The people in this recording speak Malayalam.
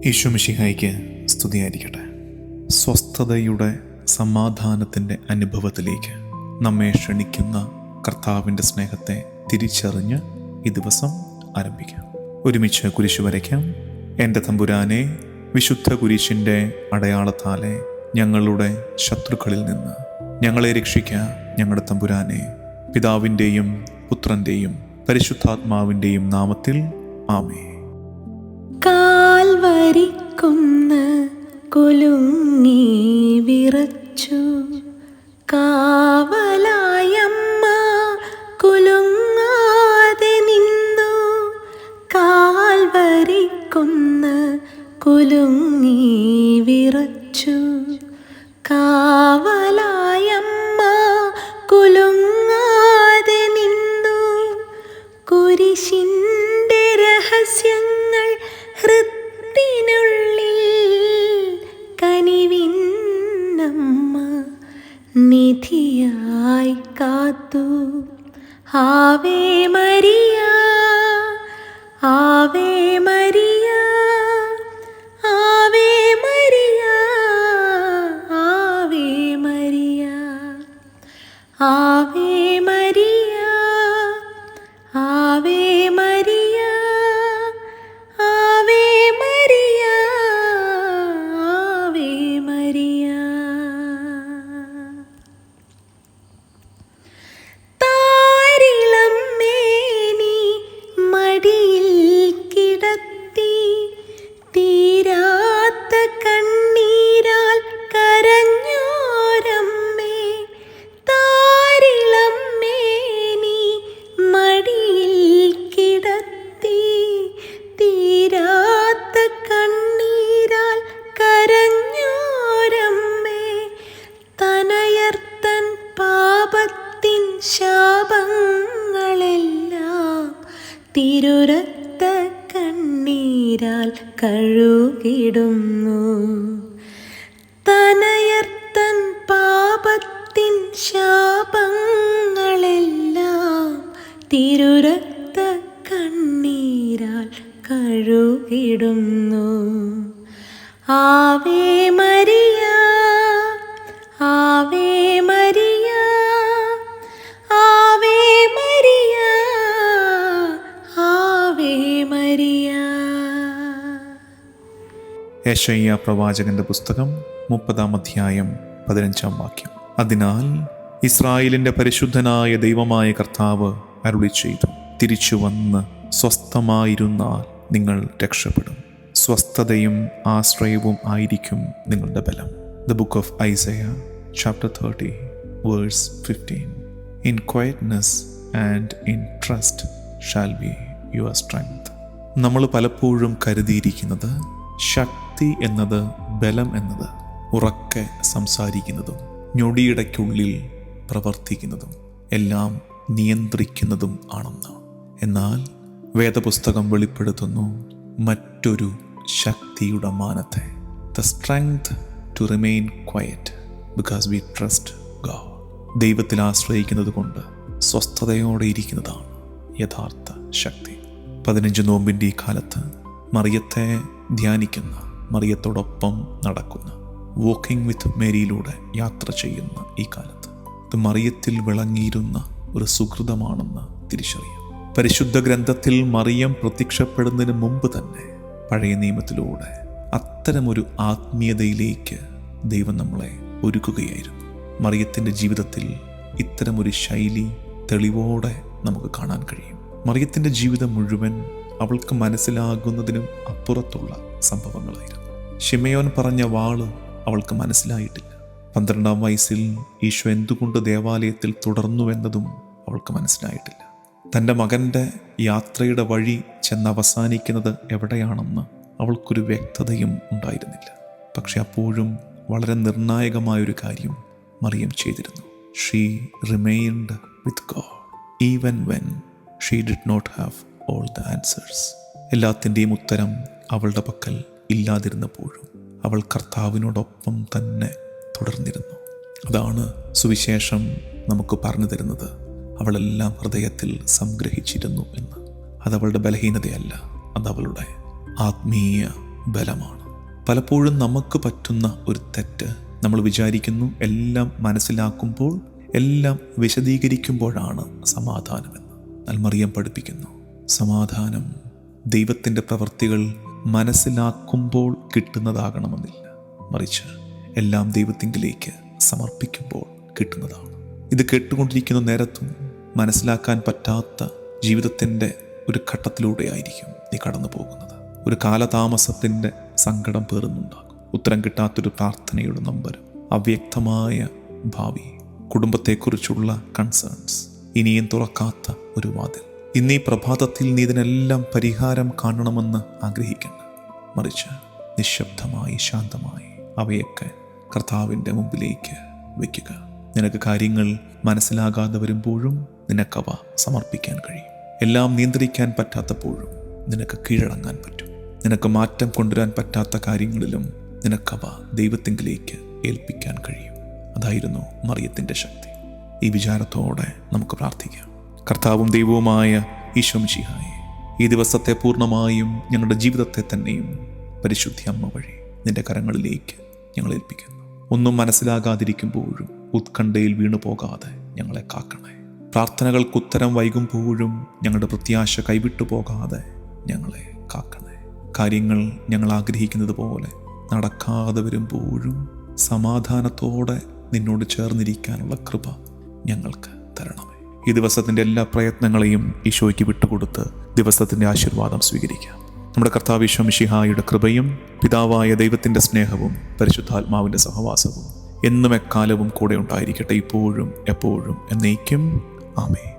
യേശു മിശിഹായ്ക്ക് സ്തുതിയായിരിക്കട്ടെ. സ്വസ്ഥതയുടെ സമാധാനത്തിൻ്റെ അനുഭവത്തിലേക്ക് നമ്മെ ക്ഷണിക്കുന്ന കർത്താവിൻ്റെ സ്നേഹത്തെ തിരിച്ചറിഞ്ഞ് ഈ ദിവസം ആരംഭിക്കാം. ഒരുമിച്ച് കുരിശു വരയ്ക്കാം. എൻ്റെ തമ്പുരാനെ, വിശുദ്ധ കുരിശിൻ്റെ അടയാളത്താലെ ഞങ്ങളുടെ ശത്രുക്കളിൽ നിന്ന് ഞങ്ങളെ രക്ഷിക്കുക. ഞങ്ങളുടെ തമ്പുരാനെ, പിതാവിൻ്റെയും പുത്രൻ്റെയും പരിശുദ്ധാത്മാവിൻ്റെയും നാമത്തിൽ ആമേൻ. കാൽവരിക്കുന്ന് കുലുങ്ങി വിറച്ചു, കാവലായമ്മ കുലുങ്ങാതെ നിന്നു. കാൽവരിക്കുന്ന് കുലുങ്ങി വിറച്ചു, കാവലായമ്മ കുലുങ്ങാതെ നിന്നു. കുരിശിൻ്റെ രഹസ്യങ്ങൾ ഹൃത്തിനുള്ളിൽ കനിവിന്നമ്മ നിധിയായി കാത്തു. Ave Maria, Ave Maria, Ave Maria, Ave Maria, Ave Maria, Ave Maria, Ave Maria, Ave Maria. താരിളം മേനി മടിയിൽ കിടത്തി, തീരാത്ത കണ്ണീരാൽ കരഞ്ഞോരമ്മേ. താരിളം മേനി മടിയിൽ കിടത്തി, തീരാത്ത കണ്ണീരാൽ കരഞ്ഞോരമ്മേ. തനയർത്തൻ പാപത്തിൻ ശാപങ്ങളെല്ലാം തിരുരക്ത കണ്ണീരാൽ കഴുകിടുന്നു. തനയർത്തൻ പാപത്തിൻ ശാപങ്ങളെല്ലാം തിരുരക്ത കണ്ണീരാൽ കഴുകിടുന്നു. Ave Maria, Ave Maria, Ave Maria, Ave Maria. യെശയ്യാ പ്രവാചകന്റെ പുസ്തകം 30-ാം അധ്യായം 15-ാം വാക്യം. അതിനാൽ ഇസ്രായേലിൻ്റെ പരിശുദ്ധനായ ദൈവമായ കർത്താവ് അരുളി ചെയ്തു, തിരിച്ചു വന്ന് സ്വസ്ഥമായിരുന്നാൽ നിങ്ങൾ രക്ഷപ്പെടും. സ്വസ്ഥതയും ആശ്രയവും ആയിരിക്കും നിങ്ങളുടെ ബലം. The book of Isaiah chapter 30 verse 15. In quietness and in trust shall be your strength. നമ്മൾ പലപ്പോഴും കരുതിയിരിക്കുന്നത് ശക്തി എന്നത്, ബലം എന്നത് ഉറക്കെ സംസാരിക്കുന്നതും ഞൊടിയിടയ്ക്കുള്ളിൽ പ്രവർത്തിക്കുന്നതും എല്ലാം നിയന്ത്രിക്കുന്നതും ആണെന്ന്. എന്നാൽ വേദപുസ്തകം വെളിപ്പെടുത്തുന്നു മറ്റൊരു ശക്തിയുടെ മാനത്തെ. The strength to remain quiet because we trust God. ദൈവത്തിൽ ആശ്രയിക്കുന്നത് കൊണ്ട് സ്വസ്ഥതയോടെ ഇരിക്കുന്നതാണ് യഥാർത്ഥ ശക്തി. 15 നോമ്പിൻ്റെ ഈ കാലത്ത് മറിയത്തെ ധ്യാനിക്കുന്ന, മറിയത്തോടൊപ്പം നടക്കുന്ന, വാക്കിംഗ് വിത്ത് മേരിയിലൂടെ യാത്ര ചെയ്യുന്ന ഈ കാലത്ത് ഇത് മറിയത്തിൽ വിളങ്ങിയിരുന്ന ഒരു സുഹൃതമാണെന്ന് തിരിച്ചറിയാം. പരിശുദ്ധ ഗ്രന്ഥത്തിൽ മറിയം പ്രത്യക്ഷപ്പെടുന്നതിന് മുമ്പ് തന്നെ പഴയ നിയമത്തിലൂടെ അത്തരമൊരു ആത്മീയതയിലേക്ക് ദൈവം നമ്മളെ ഒരുക്കുകയായിരുന്നു. മറിയത്തിൻ്റെ ജീവിതത്തിൽ ഇത്തരമൊരു ശൈലി തെളിവോടെ നമുക്ക് കാണാൻ കഴിയും. മറിയത്തിൻ്റെ ജീവിതം മുഴുവൻ അവൾക്ക് മനസ്സിലാകുന്നതിനും അപ്പുറത്തുള്ള സംഭവങ്ങളായിരുന്നു. ശിമയോൻ പറഞ്ഞ വാള് അവൾക്ക് മനസ്സിലായിട്ടില്ല. 12-ാം വയസ്സിൽ ഈശോ എന്തുകൊണ്ട് ദേവാലയത്തിൽ തുടർന്നുവെന്നതും അവൾക്ക് മനസ്സിലായിട്ടില്ല. തൻ്റെ മകൻ്റെ യാത്രയുടെ വഴി ചെന്നവസാനിക്കുന്നത് എവിടെയാണെന്ന് അവൾക്കൊരു വ്യക്തതയും ഉണ്ടായിരുന്നില്ല. പക്ഷെ അപ്പോഴും വളരെ നിർണായകമായൊരു കാര്യം മറിയം ചെയ്തിരുന്നു. She remained with God even when she did not have all the answers. എല്ലാത്തിൻ്റെയും ഉത്തരം അവളുടെ പക്കൽ ഇല്ലാതിരുന്നപ്പോഴും അവൾ കർത്താവിനോടൊപ്പം തന്നെ തുടർന്നിരുന്നു. അതാണ് സുവിശേഷം നമുക്ക് പറഞ്ഞു തരുന്നത്. അവളെല്ലാം ഹൃദയത്തിൽ സംഗ്രഹിച്ചിരുന്നു എന്ന്. അതവളുടെ ബലഹീനതയല്ല, അതവളുടെ ആത്മീയ ബലമാണ്. പലപ്പോഴും നമുക്ക് പറ്റുന്ന ഒരു തെറ്റ്, നമ്മൾ വിചാരിക്കുന്നു എല്ലാം മനസ്സിലാക്കുമ്പോൾ, എല്ലാം വിശദീകരിക്കുമ്പോഴാണ് സമാധാനമെന്ന്. എന്നാൽ മറിയം പഠിപ്പിക്കുന്നു, സമാധാനം ദൈവത്തിൻ്റെ പ്രവൃത്തികൾ മനസ്സിലാക്കുമ്പോൾ കിട്ടുന്നതാകണമെന്നില്ല, മറിച്ച് എല്ലാം ദൈവത്തിങ്കിലേക്ക് സമർപ്പിക്കുമ്പോൾ കിട്ടുന്നതാണ്. ഇത് കേട്ടുകൊണ്ടിരിക്കുന്ന നേരത്തും മനസ്സിലാക്കാൻ പറ്റാത്ത ജീവിതത്തിൻ്റെ ഒരു ഘട്ടത്തിലൂടെയായിരിക്കും നീ കടന്നു പോകുന്നത്. ഒരു കാലതാമസത്തിൻ്റെ സങ്കടം പേറുന്നുണ്ടാകും. ഉത്തരം കിട്ടാത്തൊരു പ്രാർത്ഥനയുടെ നമ്പരം, അവ്യക്തമായ ഭാവി, കുടുംബത്തെക്കുറിച്ചുള്ള കൺസേൺസ്, ഇനിയും തുറക്കാത്ത ഒരു വാതിൽ. ഇന്നീ പ്രഭാതത്തിൽ നീ ഇതിനെല്ലാം പരിഹാരം കാണണമെന്ന് ആഗ്രഹിക്കണം. മറിച്ച് നിശബ്ദമായി, ശാന്തമായി അവയൊക്കെ കർത്താവിൻ്റെ മുമ്പിലേക്ക് വയ്ക്കുക. നിനക്ക് കാര്യങ്ങൾ മനസ്സിലാകാതെ വരുമ്പോഴും നിനക്കവ സമർപ്പിക്കാൻ കഴിയും. എല്ലാം നിയന്ത്രിക്കാൻ പറ്റാത്തപ്പോഴും നിനക്ക് കീഴടങ്ങാൻ പറ്റും. നിനക്ക് മാറ്റം കൊണ്ടുവരാൻ പറ്റാത്ത കാര്യങ്ങളിലും നിനക്കവ ദൈവത്തിങ്കിലേക്ക് ഏൽപ്പിക്കാൻ കഴിയും. അതായിരുന്നു മറിയത്തിൻ്റെ ശക്തി. ഈ വിചാരത്തോടെ നമുക്ക് പ്രാർത്ഥിക്കാം. കർത്താവും ദൈവവുമായ ഈശോ മിശിഹായേ, ഈ ദിവസത്തെ പൂർണ്ണമായും ഞങ്ങളുടെ ജീവിതത്തെ തന്നെയും പരിശുദ്ധ അമ്മ വഴി നിന്റെ കരങ്ങളിലേക്ക് ഞങ്ങൾ ഏൽപ്പിക്കുന്നു. ഒന്നും മനസ്സിലാകാതിരിക്കുമ്പോഴും ഉത്കണ്ഠയിൽ വീണു പോകാതെ ഞങ്ങളെ കാക്കണേ. പ്രാർത്ഥനകൾക്ക് ഉത്തരം വൈകുമ്പോഴും ഞങ്ങളുടെ പ്രത്യാശ കൈവിട്ടു പോകാതെ ഞങ്ങളെ കാക്കണേ. കാര്യങ്ങൾ ഞങ്ങൾ ആഗ്രഹിക്കുന്നത് പോലെ നടക്കാതെ വരുമ്പോഴും സമാധാനത്തോടെ നിന്നോട് ചേർന്നിരിക്കാനുള്ള കൃപ ഞങ്ങൾക്ക് തരണമേ. ഈ ദിവസത്തിൻ്റെ എല്ലാ പ്രയത്നങ്ങളെയും ഈശോയ്ക്ക് വിട്ടുകൊടുത്ത് ദിവസത്തിൻ്റെ ആശീർവാദം സ്വീകരിക്കാം. നമ്മുടെ കർത്താവ് ഈശോ മിശിഹായുടെ കൃപയും പിതാവായ ദൈവത്തിൻ്റെ സ്നേഹവും പരിശുദ്ധാത്മാവിൻ്റെ സഹവാസവും എന്നും എക്കാലവും കൂടെ ഉണ്ടായിരിക്കട്ടെ, ഇപ്പോഴും എപ്പോഴും എന്നേക്കും. ആമേൻ.